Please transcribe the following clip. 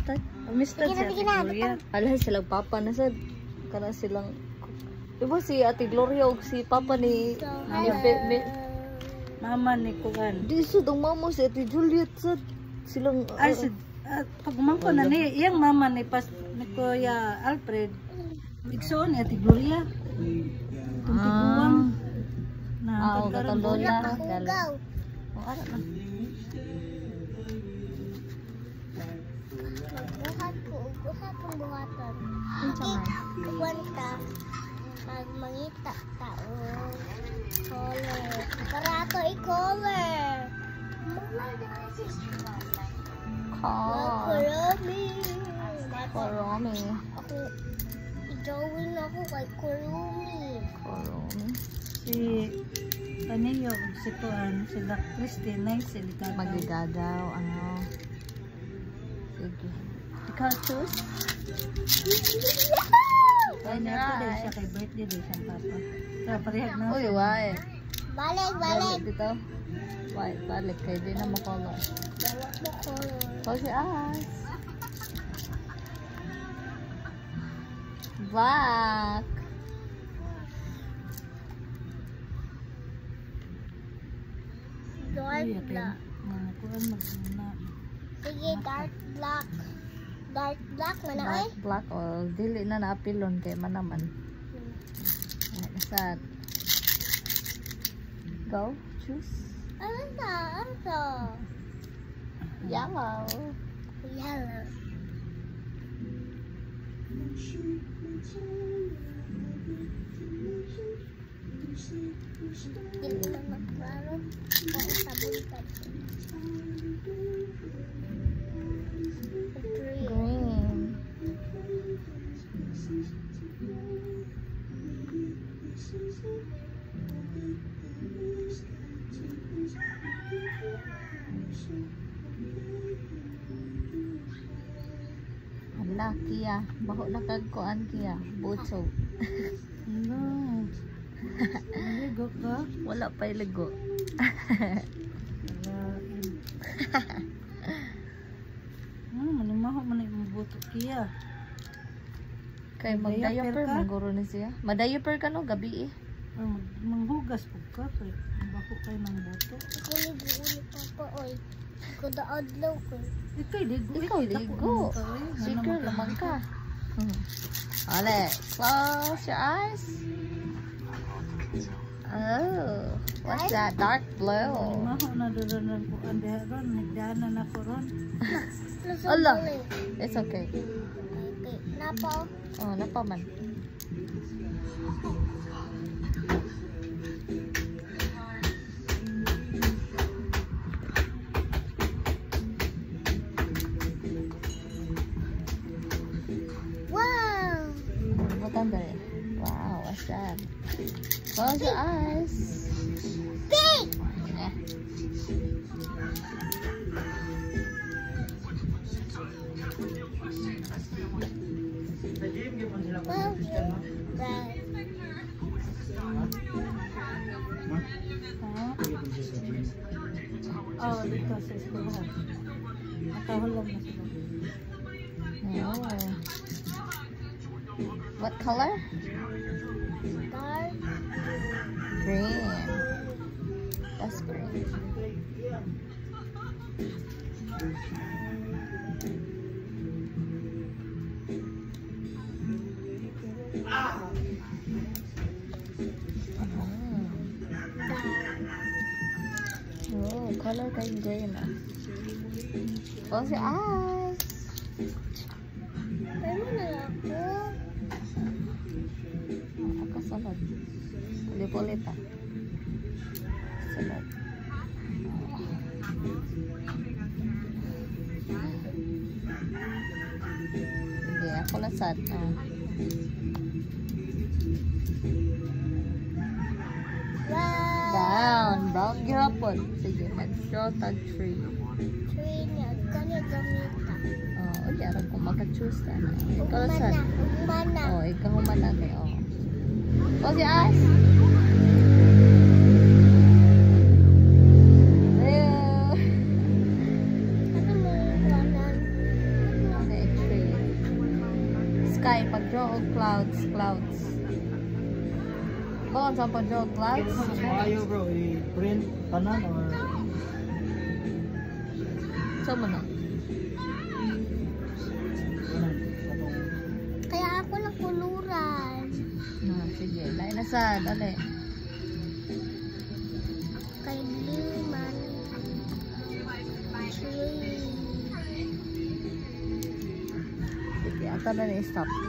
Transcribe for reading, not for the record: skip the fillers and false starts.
amistad. Amistad sa Ate Gloria. Alay silang papa na sad. Kana silang diba si Ate Gloria o si papa ni Mama ni Kuan. di sad ang mama si Ate Juliet sad. Silang Pag umangko na ni iyang mama ni Kuya Alfred. Igsoon ni Ate Gloria. Tungtiguang. Oo, katandola. Hugaw. O, ara na. Magbuhat ko. Uguhat ang buhatan. Kuwan ka. Pag mangita ka. Color. Para ito i-color. Kurumi. Kurumi. Ako, i-drawing ako kay Kurumi. Kurumi. Si Paniyo, si Kuan, sila Christine, nice, sila Gagaw. Magigagaw, ano. Sige. Ikaw, choose? Ay, nato din siya kay birthday din siyang papa. Kaya parehag na. Uy, why? Balik. Dito. Why? Balik kayo. Di na makolor. Dawat mo color. Close your eyes. Black. Dark black. Mga Kuan, magmuna. Sige, dark black. Dark black man ay. Dark black o dili na naapilon kay manaman. Sad. Go. Choose. Ano to? Yellow. Yellow. Dili na magklaro. Ako sa buntag. Green. Hala, Kia. Baho na kagkuan, Kia. Butso. No. Maligo ka? Wala pa iligo. Manimaho man yung buto Kia. Kay mag-diaper, maguro ni siya. Ma-diaper ka no, gabi eh. Manghugas po ka. Kay bako kayo ng buto. Ako ligo-ulit papa oy. Ako daadlaw ko. Ikaw ligo. Ikaw ligo. Secret naman ka. Ale, close your eyes. Oh, what's that? Dark blue. Manimaho na doon na po. Ande ron. Nagdaanan ako ron. Allah. It's okay. Okay. Napaw. Oh, napa man. Wow. Wow, what's that? Close your eyes. Big. Yeah. Wow. Red. Oh, dito sa eskwelahan. Nakahulog na sila. Oh. What color? Dark. Green. That's green. Oh, color kay green ah. Close your eyes. Pero na ako. Ako salad. Ulit-ulit ah. Salad. Hindi, ako lasad. Down. Brown gihapon. Sige, mag-draw tag 3. Tree niya. Kanya gamita. Oh, yara kung maka-choose na. Ikaw lasad. Ugmana. Oh, ikaw humanan eh. Oh. Close your eyes. Ano mo yung wanan? sky. Pag-draw og clouds. Clouds. Kung sa pag-draw og clouds. Ayaw bro, i-print tanan or So mo na. tanan. Katong Kaya ako ng kuluran. Sige. Lain na sa. Dali. Kay blue man. Tree. Sige. Ato na ni stop.